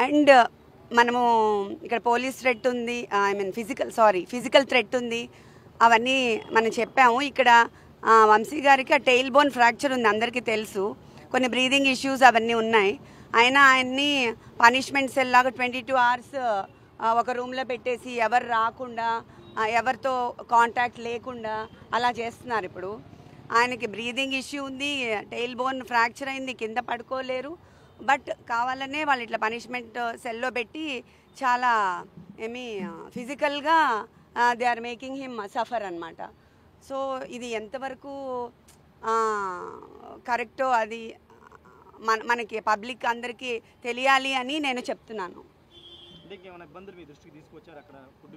And మనము ఇక్కడ police threat ఉంది, ఐ మీన్ ఫిజికల్ థ్రెట్ ఉంది, అవన్నీ మనం చెప్పాము. ఇక్కడ వంశీ గారికి ఆ టెయిల్ బోన్ ఫ్రాక్చర్ ఉంది, అందరికీ తెలుసు. కొన్ని బ్రీదింగ్ ఇష్యూస్ అవన్నీ ఉన్నాయి. అయినా ఆయన్ని పనిష్మెంట్ సెల్ లాగా 22 hours ఒక రూమ్లో పెట్టేసి ఎవరు రాకుండా, ఎవరితో కాంటాక్ట్ లేకుండా అలా చేస్తున్నారు. ఇప్పుడు ఆయనకి బ్రీదింగ్ ఇష్యూ ఉంది, టెయిల్ బోన్ ఫ్రాక్చర్ అయింది, కింద పడుకోలేరు. బట్ కావాలనే వాళ్ళు ఇట్లా పనిష్మెంట్ సెల్లో పెట్టి చాలా ఫిజికల్గా they are making him suffer అనమాట. సో ఇది ఎంతవరకు కరెక్టో అది మనకి పబ్లిక్ అందరికీ తెలియాలి అని నేను చెప్తున్నాను.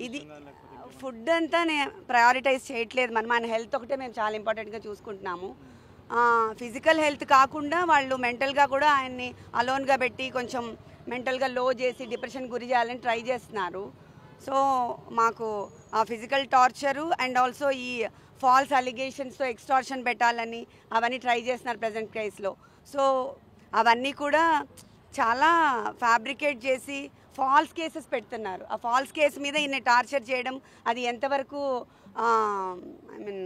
ఇది ఫుడ్ అంతా నేను ప్రయారిటైజ్ చేయట్లేదు. మన హెల్త్ ఒకటే మేము చాలా ఇంపార్టెంట్గా చూసుకుంటున్నాము. ఫిజికల్ హెల్త్ కాకుండా వాళ్ళు మెంటల్గా కూడా ఆయన్ని అలోన్గా పెట్టి కొంచెం మెంటల్గా లో చేసి డిప్రెషన్ గురి చేయాలని ట్రై చేస్తున్నారు. సో మాకు ఆ ఫిజికల్ టార్చరు అండ్ ఆల్సో ఈ ఫాల్స్ అలిగేషన్స్తో ఎక్స్టార్షన్ పెట్టాలని అవన్నీ ట్రై చేస్తున్నారు ప్రజెంట్ కేసులో. సో అవన్నీ కూడా చాలా ఫ్యాబ్రికేట్ చేసి ఫాల్స్ కేసెస్ పెడుతున్నారు. ఆ ఫాల్స్ కేసు మీద ఈయన టార్చర్ చేయడం అది ఎంతవరకు ఐ మీన్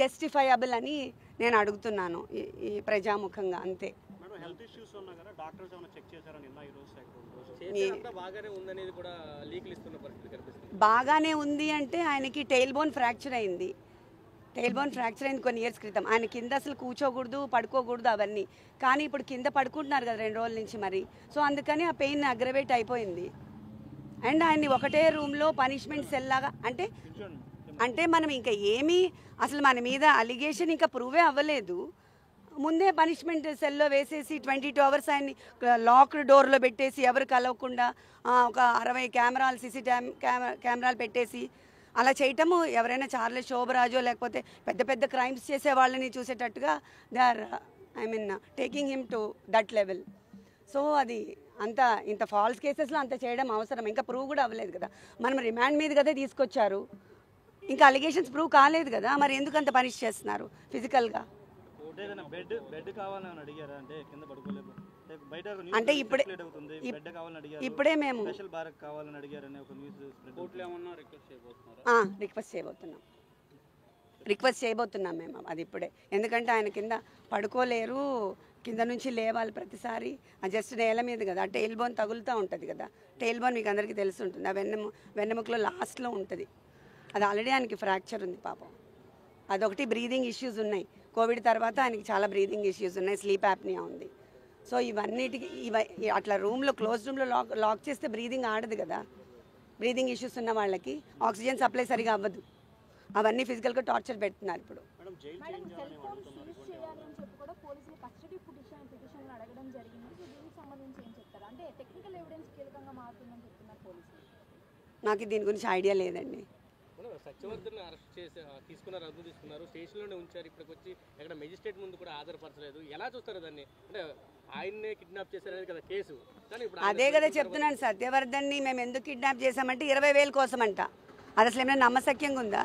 జస్టిఫైయబుల్ అని నేను అడుగుతున్నాను ఈ ప్రజాముఖంగా. అంతే. బాగానే ఉంది అంటే ఆయనకి టెయిల్ బోన్ ఫ్రాక్చర్ అయింది. కొన్ని ఇయర్స్ క్రితం. ఆయన కింద అసలు కూర్చోకూడదు, పడుకోకూడదు అవన్నీ. కానీ ఇప్పుడు కింద పడుకుంటున్నారు కదా 2 రోజుల నుంచి మరి. సో అందుకని ఆ పెయిన్ అగ్రవేట్ అయిపోయింది. అండ్ ఆయన్ని ఒకటే రూమ్లో పనిష్మెంట్ సెల్ లాగా అంటే మనం ఇంకా ఏమీ అసలు మన మీద అలిగేషన్ ఇంకా ప్రూవే అవ్వలేదు. ముందే పనిష్మెంట్ సెల్లో వేసేసి 22 hours ఆయన్ని లాక్డ్ డోర్లో పెట్టేసి ఎవరు కలవకుండా ఒక 60 కెమెరాలు కెమెరాలు పెట్టేసి అలా చేయటము ఎవరైనా చార్లెస్ శోభరాజో లేకపోతే పెద్ద క్రైమ్స్ చేసే వాళ్ళని చూసేటట్టుగా they are taking him to that level. So అది ఇంత ఫాల్స్ కేసెస్లో అంత చేయడం అవసరం? ఇంకా ప్రూవ్ కూడా అవ్వలేదు కదా. మనం రిమాండ్ మీద కదా తీసుకొచ్చారు, ఇంకా అలిగేషన్స్ ప్రూవ్ కాలేదు కదా. మరి ఎందుకు అంత పనిష్ చేస్తున్నారు ఫిజికల్గా? అంటే ఇప్పుడే మేము రిక్వెస్ట్ చేయబోతున్నాం మేము అది ఇప్పుడే. ఎందుకంటే ఆయన కింద పడుకోలేరు, కింద నుంచి లేవాలి ప్రతిసారి. జస్ట్ నేల మీద కదా, టెయిల్ బోన్ తగులుతూ ఉంటుంది కదా. టెయిల్ బోన్ మీకు అందరికీ తెలిసి ఉంటుంది, ఆ వెన్నెముకలో లాస్ట్లో ఉంటుంది. అది ఆల్రెడీ ఆయనకి ఫ్రాక్చర్ ఉంది పాపం. అదొకటి. బ్రీదింగ్ ఇష్యూస్ ఉన్నాయి. కోవిడ్ తర్వాత ఆయనకి చాలా బ్రీదింగ్ ఇష్యూస్ ఉన్నాయి, స్లీప్ యాప్నియా ఉంది. సో ఇవన్నిటికి అట్లా క్లోజ్ రూమ్లో లాక్ చేస్తే బ్రీదింగ్ ఆడదు కదా. బ్రీదింగ్ ఇష్యూస్ ఉన్న వాళ్ళకి ఆక్సిజన్ సప్లై సరిగా అవ్వదు. అవన్నీ ఫిజికల్గా టార్చర్ పెడుతున్నారు ఇప్పుడు. నాకు దీని గురించి ఐడియా లేదండి. సత్యవర్ధన్ అరెస్ట్ చేసి తీసుకున్నారు, అదుపు తీసుకున్నారు, స్టేషన్లోనే ఉంచారు. ఇప్పటికి వచ్చి ఎక్కడ మెజిస్ట్రేట్ ముందు కూడా ఆధారపరచలేదు. ఎలా చూస్తారు దాన్ని? అంటే ఆయన్నే కిడ్నాప్ చేశారనేది కదా కేసు. అదే కదా చెప్తున్నాను. సత్యవర్ధన్ని మేము ఎందుకు కిడ్నాప్ చేశామంటే 20,000 కోసం అంట. అది అసలు ఏమైనా నమ్మశక్యంగా ఉందా?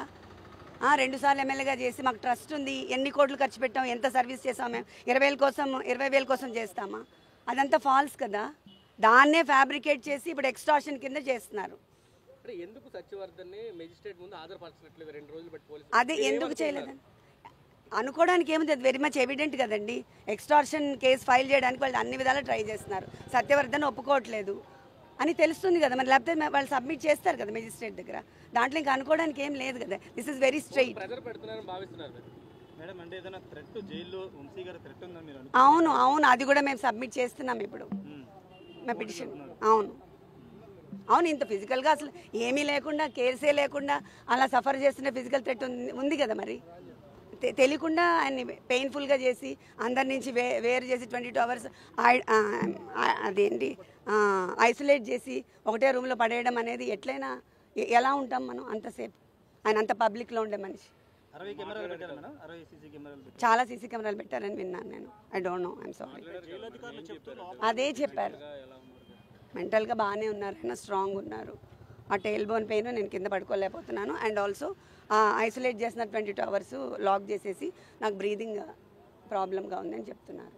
2 సార్లు ఎమ్మెల్యేగా చేసి మాకు ట్రస్ట్ ఉంది, ఎన్ని కోట్లు ఖర్చు పెట్టాం, ఎంత సర్వీస్ చేసాం మేము, 20,000 కోసం చేస్తామా? అదంతా ఫాల్స్ కదా. దాన్నే ఫ్యాబ్రికేట్ చేసి ఇప్పుడు ఎక్స్టార్షన్ కింద చేస్తున్నారు. ఎందుకు సత్యవర్ధన్ని మెజిస్ట్రేట్ ముందు ఆధారపరచట్లేదు 2 రోజులు బట్టి పోలీసులు? అదే ఎందుకు చేయలేదని అనుకోవడానికి ఏముంది, అది వెరీ మచ్ ఎవిడెంట్ కదండి. ఎక్స్టార్షన్ కేసు ఫైల్ చేయడానికి వాళ్ళు అన్ని విధాలు ట్రై చేస్తున్నారు. సత్యవర్ధన్ ఒప్పుకోవట్లేదు అని తెలుస్తుంది కదా మరి. లేకపోతే వాళ్ళు సబ్మిట్ చేస్తారు కదా మెజిస్ట్రేట్ దగ్గర. దాంట్లో ఇంకా అనుకోవడానికి ఏం లేదు కదా. This is very straight. అవును, అది కూడా మేము సబ్మిట్ చేస్తున్నాం ఇప్పుడు మా పిటిషన్. అవును, ఇంత ఫిజికల్గా అసలు ఏమీ లేకుండా, కేర్సే లేకుండా అలా సఫర్ చేస్తున్న ఫిజికల్ థ్రెట్ ఉంది కదా మరి. తెలియకుండా ఆయన్ని పెయిన్ఫుల్గా చేసి అందరి నుంచి వేరు చేసి 22 hours అదేంటి ఐసోలేట్ చేసి ఒకటే రూమ్లో పడేయడం అనేది ఎట్లయినా ఎలా ఉంటాం మనం అంతసేపు? ఆయన అంత పబ్లిక్లో ఉండే మనిషి. చాలా సీసీ కెమెరాలు పెట్టారని విన్నాను నేను. I don't know, I'm sorry. అదే చెప్పారు. మెంటల్గా బాగానే ఉన్నారు, ఆయన స్ట్రాంగ్ ఉన్నారు. ఆ టెయిల్ బోన్ పెయిన్ నేను కింద పడుకోలేకపోతున్నాను. అండ్ ఆల్సో ఐసోలేట్ చేసిన 22 hours లాక్ చేసేసి నాకు బ్రీదింగ్ ప్రాబ్లంగా ఉందని చెప్తున్నారు.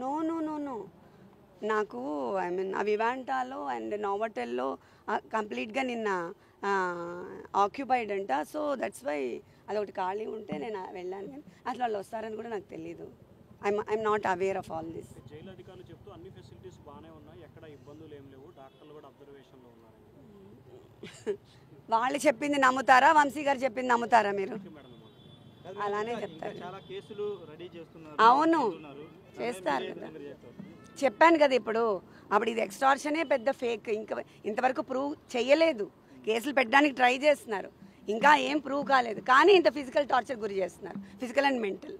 నో నో నో నో నాకు ఐ మీన్ ఆ వివాంటాలో అండ్ నోవటెల్లో కంప్లీట్గా నిన్న ఆక్యుపైడ్ అంట. సో దట్స్ వై అదొకటి ఖాళీ ఉంటే నేను వెళ్ళాను. కానీ అసలు వాళ్ళు వస్తారని కూడా నాకు తెలీదు. I'm not aware of all this. Jail అధికారులు చెప్తూ అన్ని ఫెసిలిటీస్ బాగానే ఉన్నాయి, ఎక్కడ ఇబ్బందులు ఏం లేవు, డాక్టర్లు కూడా అబ్జర్వేషన్లో ఉన్నారు. వాళ్ళు చెప్పింది నమ్ముతారా, వంశీ గారు చెప్పింది నమ్ముతారా మీరు? అలానే చెప్తారు. చాలా కేసులు రెడీ చేస్తున్నారు. అవును చేస్తారు కదా, చెప్పాను కదా ఇప్పుడు. అప్పుడు ఇది ఎక్స్టార్షనే పెద్ద ఫేక్. ఇంకా ఇంతవరకు ప్రూవ్ చేయలేదు. కేసులు పెట్టడానికి ట్రై చేస్తున్నారు, ఇంకా ఏం ప్రూవ్ కాలేదు. కానీ ఇంత ఫిజికల్ టార్చర్ గురి చేస్తున్నారు, ఫిజికల్ అండ్ మెంటల్.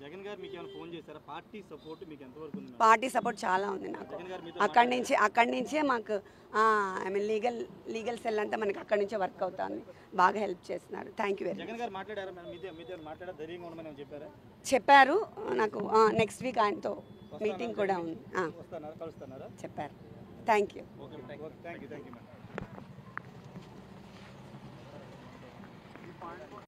జగన్ గారు మీకు ఏమైనా ఫోన్ చేశారా? పార్టీ సపోర్ట్ మీకు ఎంతవరకు ఉంది? పార్టీ సపోర్ట్ చాలా ఉంది నాకు. అక్కడి నుంచే మాకు ఐ మీన్ లీగల్ సెల్ అంతా మనకి అక్కడి నుంచే వర్క్ అవుతుంది. బాగా హెల్ప్ చేస్తున్నారు. Thank you very much. Jagan గారు మాట్లాడారా? మీతో మాట్లాడా, ధైర్యంగా ఉండమని చెప్పారా? చెప్పారు నాకు. నెక్స్ట్ వీక్ ఆయనతో మీటింగ్ కూడా ఉంది. కలుస్తున్నారా? చెప్పారు. Thank you. Thank you.